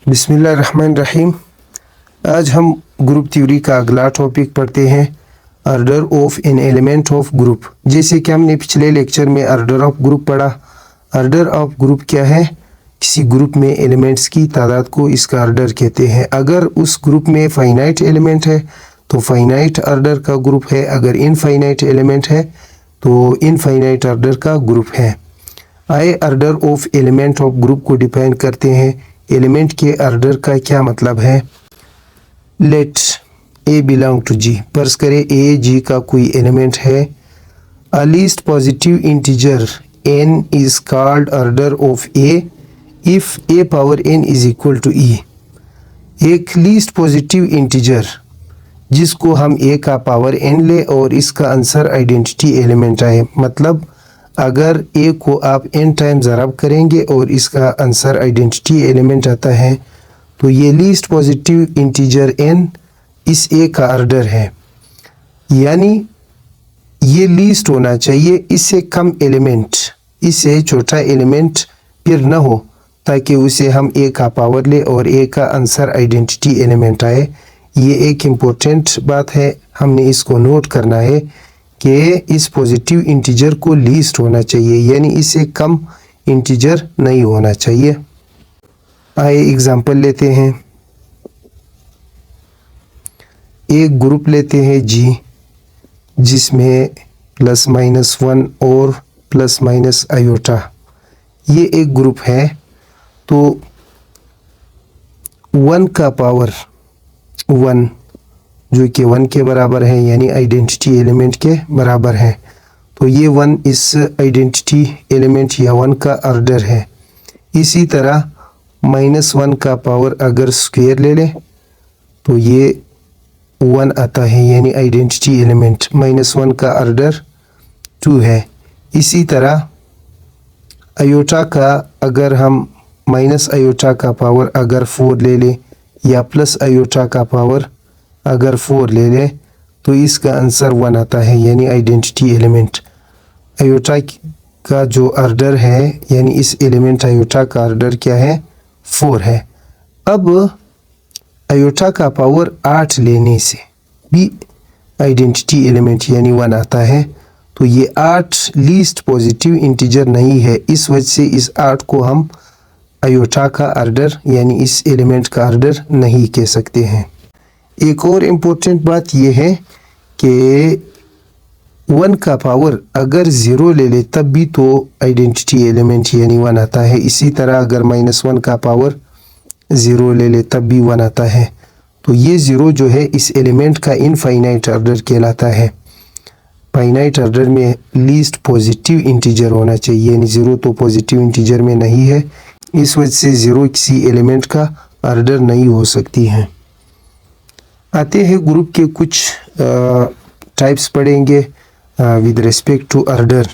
बिस्मिल्लाहिर्रहमानिर्रहीम। आज हम ग्रुप थ्योरी का अगला टॉपिक पढ़ते हैं, order of an element of group. जैसे कि हमने पिछले लेक्चर में ऑर्डर ऑफ ग्रुप पढ़ा। ऑर्डर ऑफ ग्रुप क्या है? किसी ग्रुप में एलिमेंट्स की तादाद को इसका ऑर्डर कहते हैं। अगर उस ग्रुप में फाइनाइट एलिमेंट है तो फाइनाइट ऑर्डर का ग्रुप है, अगर इनफाइनाइट एलिमेंट है तो इनफाइनाइट ऑर्डर का ग्रुप है। आए order of element of group को डिफाइन करते हैं। एलिमेंट के ऑर्डर का क्या मतलब है? Let A belong to G. फर्ज करें ए जी का कोई एलिमेंट है। A least positive integer n is called order of A if A power n is equal to e। एक लीस्ट पॉजिटिव इंटीजर जिसको हम a का पावर n ले और इसका आंसर आइडेंटिटी एलिमेंट आए, मतलब अगर a को आप n टाइम ज़रब करेंगे और इसका आंसर आइडेंटिटी एलिमेंट आता है तो ये लीस्ट पॉजिटिव इंटीजर n इस a का ऑर्डर है, यानी ये लीस्ट होना चाहिए। इससे कम एलिमेंट, इससे छोटा एलिमेंट फिर न हो, ताकि उसे हम a का पावर ले और a का आंसर आइडेंटिटी एलिमेंट आए। ये एक इम्पोर्टेंट बात है, हमने इसको नोट करना है कि इस पॉजिटिव इंटीजर को लीस्ट होना चाहिए, यानी इससे कम इंटीजर नहीं होना चाहिए। आइए एग्जांपल लेते हैं। एक ग्रुप लेते हैं जी, जिसमें प्लस माइनस 1 और प्लस माइनस आयोटा, ये एक ग्रुप है। तो 1 का पावर 1 जो कि 1 के बराबर है, यानी आइडेंटिटी एलिमेंट के बराबर है, तो ये 1 इस आइडेंटिटी एलिमेंट या 1 का ऑर्डर है। इसी तरह -1 का पावर अगर स्क्वायर ले लें तो ये 1 आता है, यानी आइडेंटिटी एलिमेंट। -1 का ऑर्डर 2 है। इसी तरह आयोटा का अगर हम माइनस आयोटा का पावर अगर 4 ले लें या प्लस आयोटा का पावर अगर 4 ले लें तो इसका आंसर 1 आता है, यानी आइडेंटिटी एलिमेंट। आयोटा का जो ऑर्डर है, यानी इस एलिमेंट आयोटा का ऑर्डर क्या है? 4 है। अब आयोटा का पावर 8 लेने से भी आइडेंटिटी एलिमेंट यानी 1 आता है, तो ये 8 लीस्ट पॉजिटिव इंटीजर नहीं है। इस वजह से इस 8 को हम आयोटा का ऑर्डर यानी इस एलिमेंट का ऑर्डर नहीं कह सकते हैं। एक और इम्पोर्टेंट बात यह है कि 1 का पावर अगर 0 ले ले तब भी तो आइडेंटिटी एलिमेंट यानी 1 आता है। इसी तरह अगर -1 का पावर 0 ले ले तब भी 1 आता है, तो ये 0 जो है इस एलिमेंट का इनफाइनाइट ऑर्डर कहलाता है। फाइनाइट ऑर्डर में लीस्ट पॉजिटिव इंटीजर होना चाहिए, यानी 0 तो पॉजिटिव इंटीजर में नहीं है, इस वजह से 0 किसी एलिमेंट का ऑर्डर नहीं हो सकती है। आते हैं ग्रुप के कुछ टाइप्स पढ़ेंगे विद रिस्पेक्ट टू ऑर्डर।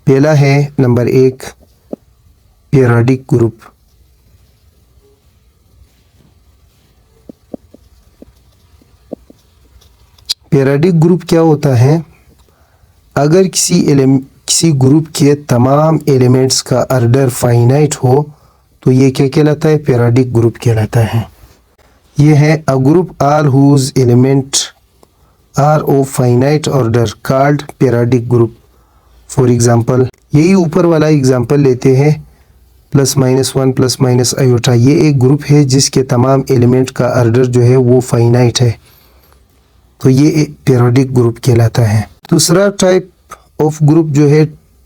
पहला है number 1 periodic group. Periodic group क्या होता है? अगर किसी ग्रुप के तमाम एलिमेंट्स का ऑर्डर फाइनाइट हो तो ये क्या कहलाता है? पीरियोडिक ग्रुप कहलाता है। ये है a group all whose element are of finite order called periodic group. For example, यही ऊपर वाला एग्जांपल लेते हैं, +-1 + आयोटा, ये एक ग्रुप है जिसके तमाम एलिमेंट का ऑर्डर जो है वो फाइनाइट है, तो ये एक पीरियोडिक ग्रुप कहलाता है। दूसरा टाइप ऑफ ग्रुप जो है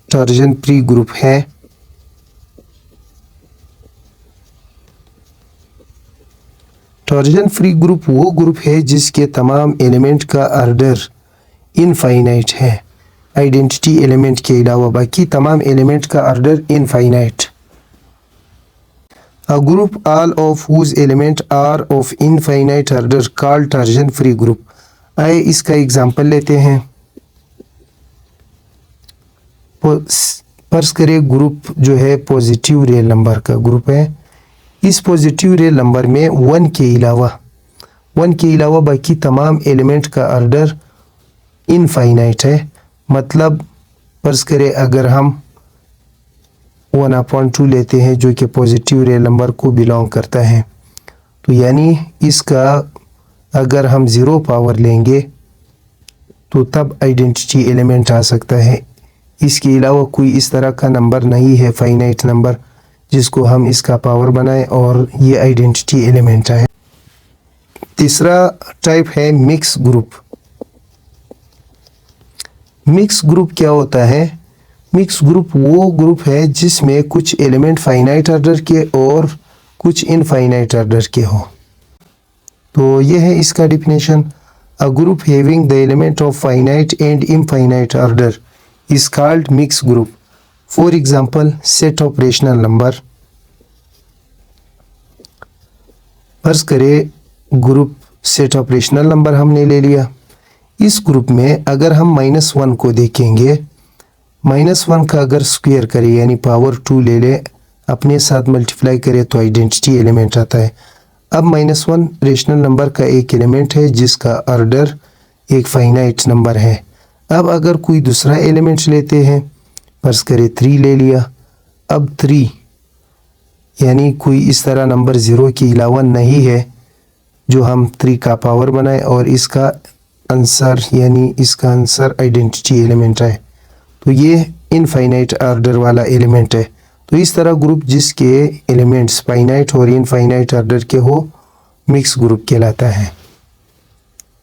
टॉर्जन फ्री ग्रुप है। टॉर्जन फ्री ग्रुप वो ग्रुप है जिसके तमाम एलिमेंट का ऑर्डर इनफाइनाइट है, आइडेंटिटी एलिमेंट के अलावा बाकी तमाम एलिमेंट का order infinite. A group all of whose element are of infinite order called torsion free group. आइए इसका एग्जांपल लेते हैं। फर्ज करें ग्रुप जो है पॉजिटिव रियल नंबर का ग्रुप है। इस पॉजिटिव रियल नंबर में 1 के अलावा बाकी तमाम एलिमेंट का ऑर्डर इनफाइनाइट है। मतलब फर्ज करें अगर हम 1/2 लेते हैं जो कि पॉजिटिव रियल नंबर को बिलोंग करता है, तो यानी इसका अगर हम 0 पावर लेंगे तो तब आइडेंटिटी एलिमेंट आ सकता है। इसके अलावा कोई इस तरह का नंबर नहीं है फाइनाइट नंबर जिसको हम इसका पावर बनाएं और ये आइडेंटिटी एलिमेंट आए। तीसरा टाइप है मिक्स ग्रुप। मिक्स ग्रुप क्या होता है? मिक्स ग्रुप वो ग्रुप है जिसमें कुछ एलिमेंट फाइनाइट ऑर्डर के और कुछ इनफाइनाइट ऑर्डर के हो। तो ये है इसका definition. A group having the element of finite and infinite order is called mixed group. For example, set of rational number. फर्ज करें group set of rational number हमने ले लिया। इस ग्रुप में अगर हम -1 को देखेंगे, -1 का अगर स्क्वायर करें यानी पावर 2 ले ले, अपने साथ मल्टीप्लाई करें तो आइडेंटिटी एलिमेंट आता है। अब -1 रेशनल नंबर का एक एलिमेंट है जिसका ऑर्डर एक फाइनाइट नंबर है। अब अगर कोई दूसरा एलिमेंट लेते हैं, फर्ज करें 3 ले लिया। अब 3 यानी कोई इस तरह नंबर 0 के अलावा नहीं है जो हम 3 का पावर बनाए और इसका आंसर यानी इसका आंसर आइडेंटिटी एलिमेंट है। तो ये इनफाइनाइट ऑर्डर वाला एलिमेंट है। तो इस तरह ग्रुप जिसके एलिमेंट्स फाइनाइट और इनफाइनाइट ऑर्डर के हो मिक्स ग्रुप कहलाता है।